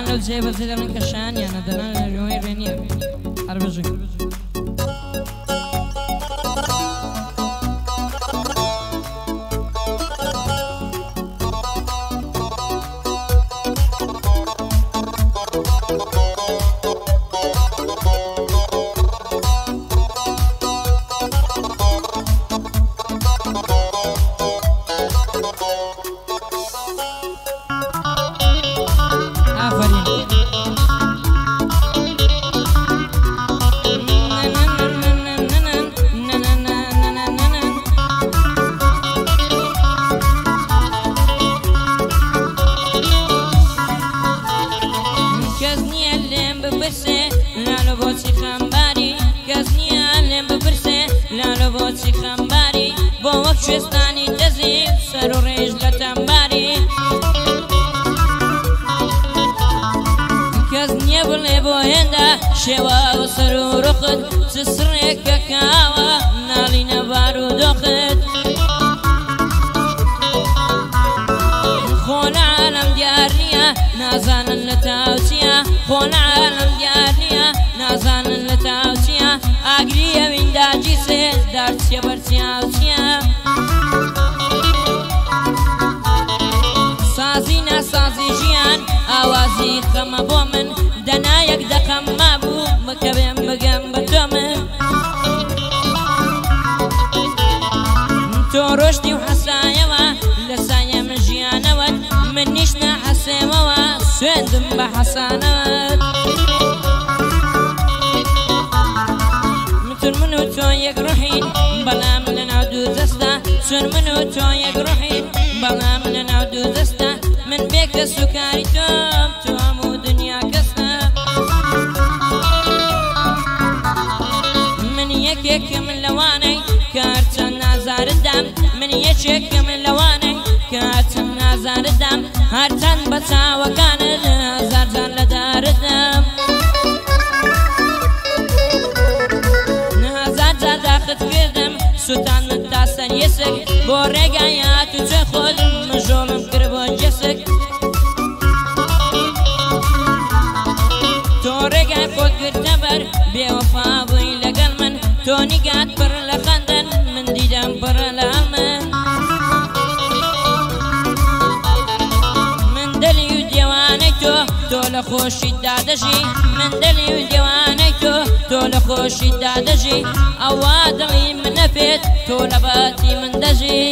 شانیان لەو جێ بەجێ دەڵێن کە شانیانە دەنان لە ڕێوەی ڕێنیە هەر بەژووی شوێستانی دەزی سەر و ڕێژ لە تەمباری کەس نییە بڵێ بۆ هێندا شێوە و سەر و ڕوخت چ سڕێکە کاوە ناڵی نەبار و دۆخت خۆ لە عالەم دیار نییە نازانن لە تاوچیە خۆ لە عالەم دیار نییە نازانن لە تاوچیە ئاگری ئەوینداجی سێ دارچیە بەرچیاوچیە سازی ناسازی ژیان ئاوازی خەمە بۆ من دەنایەک دەقەم مابوو بکەوێم بگەم بە تۆ من تۆ ڕۆشتی و حەسایەوە لە سایە من ژیانەوەت من نیش نەحەسێمەوە سوێندم بە حەسانەوەت چون من و تۆ یەک ڕوحین بەڵام لە ناو دوو دەستە چون من و تۆ یەک ڕوحین بەڵام لە ناو دوو دەستە من بێکە سوکاری تۆم تۆ هەموو دنیا کەسە من یەکێکم لەوانەی کە هەرچەند نازاردام من یەکێکم لەوانەی کە هەرچەند نازاردام هەرچەند بە چاوەکانت هەزار جار لە داردام داخت کردم سوتانت تا سەر یەسک بۆ ڕێگای هات و جێ خۆت مژۆڵم کرد بۆ جەسک تۆ ڕێگای خۆت کردە بەر بێوەفا بووی لەگەڵ من تۆ نیگات پڕ لە خەندەن من دیدەم پڕ لە هەڵمن من دڵی و دێوانەی تۆ لە خۆشی دادەژی من دڵی و دێوانەی تۆ لە خۆشی دادەژی ئەوا دڵی منە پێت تۆ لە باتی من دەژی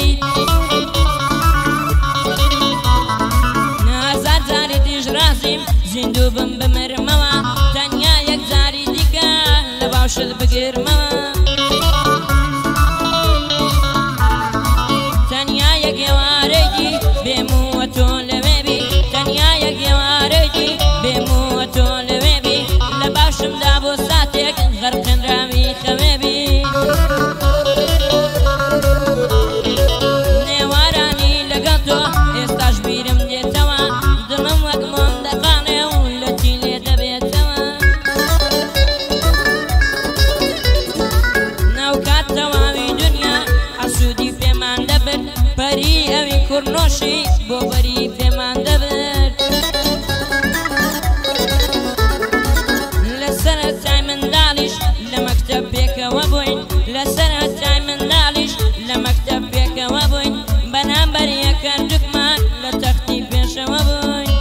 هەزار جاری دیژ رازیم زیندوو بم بمرمەوە تەنیا یەک جاری دیکە لە باشت بگرمەوە تەنیا یەک ئێوارەی بێمووە تۆ لەوێبی تەنیا یەک ئێوارەی بێمووە تۆ لەوێبی لە باشمدا بۆ ساتێک غەرقێنراوی خەوێبی نێوارانی لەگەڵ تۆ ئێستاش بیرم دێتەوە دڵم وەک مۆم دەقانێ و لە تی لێ دەبێتەوە ناو کات تەواوی دنیا حەسوودی پێمان دەبرد پەری ئەوی کوڕنۆشی بۆ بەری پێمان دەبرد لە سەرەتای منداڵیش لە مەکتەب پێکەوە بووین لە سەرەتای منداڵیش لە مەکتەب پێکەوە بووین بەرامبەر یەکەندوکمان لە تەختی پێشەوە بووین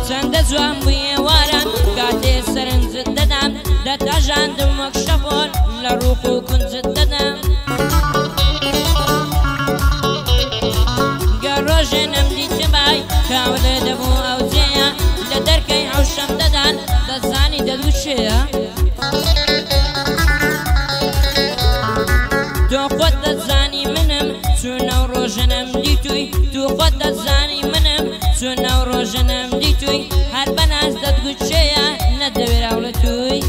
چەندە جوان بووی ئێواران کاتێ سەرنجت دەدام دەتاژاندم وەک شەپۆل لە ڕووق و کونجت دەدام گە ڕۆژێ نەمدیتمای کاولێ دەبوو ئەو جێیە لە دەرکەی عەوشەم دەدان دەزانی دەدوو چێیە تۆ خۆت دەزانی منم چونە و ڕۆژە نەمدیتووی تو خۆت دەزانی منم چونە و ڕۆژە نەمدیتووی هەر بەناز دەدگوت چێیە نەدەوێراو لە تووی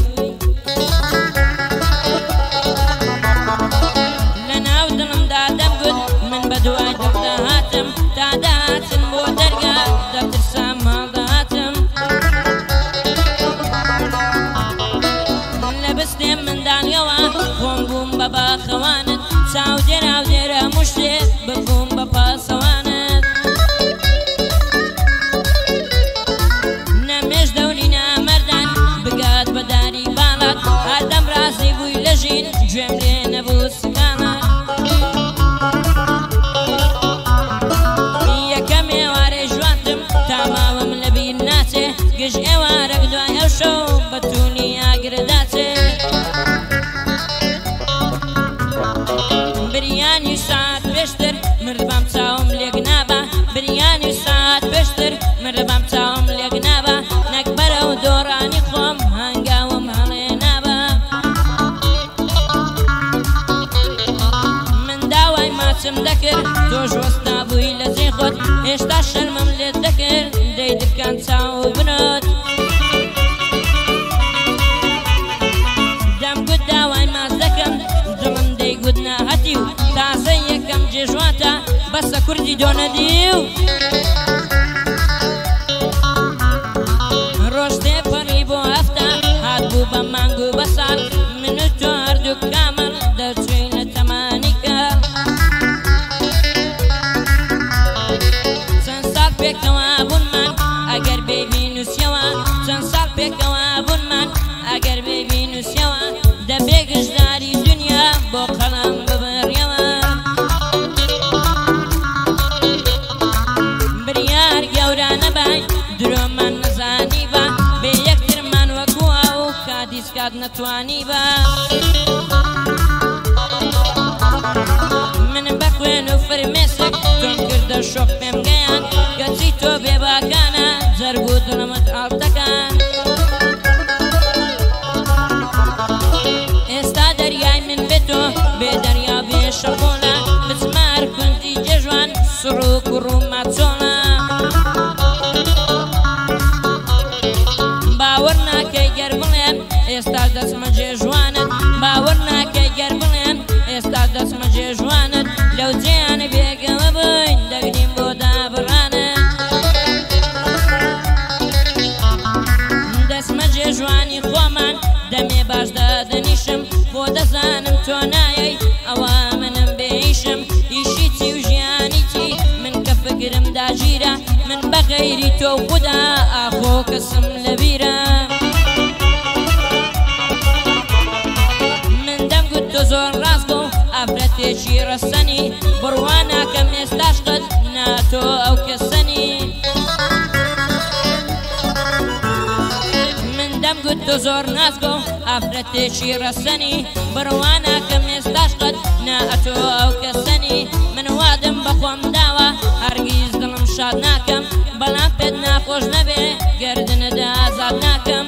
لە ناو دڵمدا دەمگوت من بە دوای دڵدا هاتم تا داهاتم بۆ دەرگا دەترسام ماڵ دەهاتم لە بستێم منداڵیەوە خۆم بووم بە باخەوانت چاو دێراو دێرە هەموو شتێ ببووم بە پاسەوانت گژ ئێوارەک دوای ئەو شەو بەتونی ئاگرداچێت بریانی سات پێشتر مردبام چاوم لێک نابە بریانی سات پێشتر مردبام چاوم لێک نابە نەک بەرەو دۆڕانی خۆم هەنگاوم هەڵێ نابە من داوای ماچم دەکرد تۆش وەستا بووی لە جێ خۆت هێشتا شەرمم لێت دەکرد دەی دکان چاو بنۆت دەمگوت داوای ماچ دەکەم دڵم دەیگوت ناهەتی و تازە یەکەم جێژواتە بەسە کوردی دۆنەدی و ڕۆژ تێپەڕی بۆ هەفتە هات بوو بە مانگ و بە ساڵ من و تۆ هەردوو کامەڵ دەرچووین لە تەمانی کەڵ چەند ساڵ پێکەوە بوونمان ئەگەر بێبی نووسیەوە چەند ساڵ پێکەوە بوونمان ئەگەر بێبی نووسیەوە دەبێ گژداری دنیا بۆ قەڵەم ببڕیەوە بریار گەورە نەبای درۆمان نەزانی بە بێ یەکترمان وەکو ئەو کادیسکات نەتوانی بە من بە خوێن و فرمێسک تۆم کردە شۆق پێم گەیان گەچی تۆ بێباکانە جەرگ و دڵمت ئاڵتەکان ئێستا دەریای من بێتۆ بێ دەریا بێ شەقۆڵە بچمار کوندی جێژوان سڕ و کوڕ و ماچۆڵە باوەڕ ناکەی گەر بڵێن ئێستا دەچمە جێژوانت باوەڕ ناکەی گەر بڵێن ئێستا دەچمە جێژوانت لەو جێیانە بێگەوە بووین دەگرین بۆ دابڕانت دەچمە جێژوانی خۆمان دەمێ باش دەدەنیشم بۆ دەزانم تۆ نایەی ئەوە منم بێیشم ئیشی چی و ژیانی چی من کە فکرم داگیرە من بە غەیری تۆ خودا ئاخۆ کەسم لەبیرە من دەمگوت تۆ زۆر ڕاست بۆ ئافرەتێکی ڕەسەنی بڕوان ناکەم ئێستاش قەت ناتۆ ئەو کەسەنی دەمگوت تۆ زۆر نازگۆ ئافرەتێکی ڕەسەنی بڕوان ناکەم ئێستاش قەت نائەتۆ ئەو کەسەنی من وادم بەخۆم داوە هەرگیز دڵم شاد ناکەم بەڵام پێت ناخۆش نەبێ گەردنەدا ئازاد ناکەم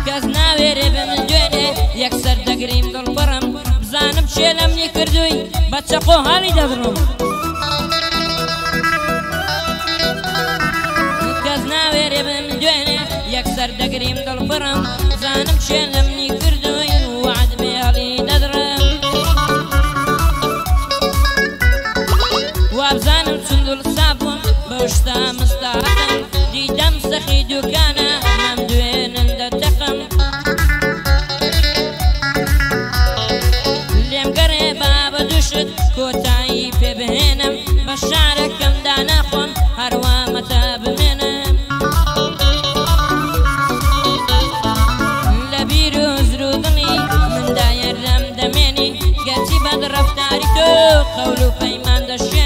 کەس ناوێرێ بە من دوێنێ یەکسەر دەگریم دڵپڕم بزانم چێ لەمنی کردووی بە چەقۆ هەڵی دەبڕم ناوێرێ بم دوێنێ یەکسەر دەگریم دڵپڕم زانم چێ لەمنی کردووی وعد بێڵی دەدڕم وابزانم چون دڵ ساف بووم بە شتا مستاحەقم دیدەم سەخی دووکانە مەم دوێنن دەتەقم لێم گەڕێ با بە دووشت کۆتایی پێ بهێنم بە شارەکەمدا ناخۆم هەروە مەتە بمێنم مندا یەرەم دەمێنی گەچی بەد ڕەفتاری تۆ قەول و پەیمان دەشێ